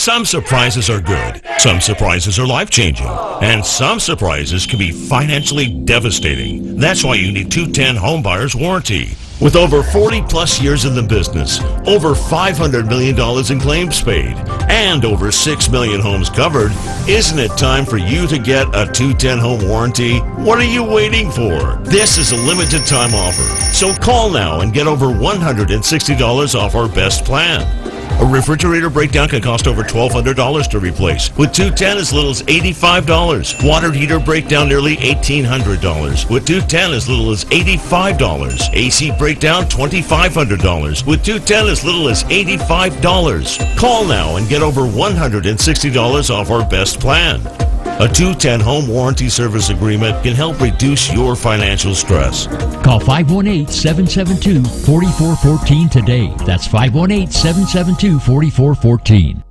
Some surprises are good, some surprises are life-changing, and some surprises can be financially devastating. That's why you need 210 Home Buyers Warranty. With over 40-plus years in the business, over $500 million in claims paid, and over 6 million homes covered, isn't it time for you to get a 210 Home Warranty? What are you waiting for? This is a limited time offer, so call now and get over $160 off our best plan. A refrigerator breakdown can cost over $1,200 to replace, with 210 as little as $85. Water heater breakdown nearly $1,800, with 210 as little as $85. AC breakdown $2,500, with 210 as little as $85. Call now and get over $160 off our best plan. A 210 Home Warranty Service Agreement can help reduce your financial stress. Call 518-772-4414 today. That's 518-772-4414.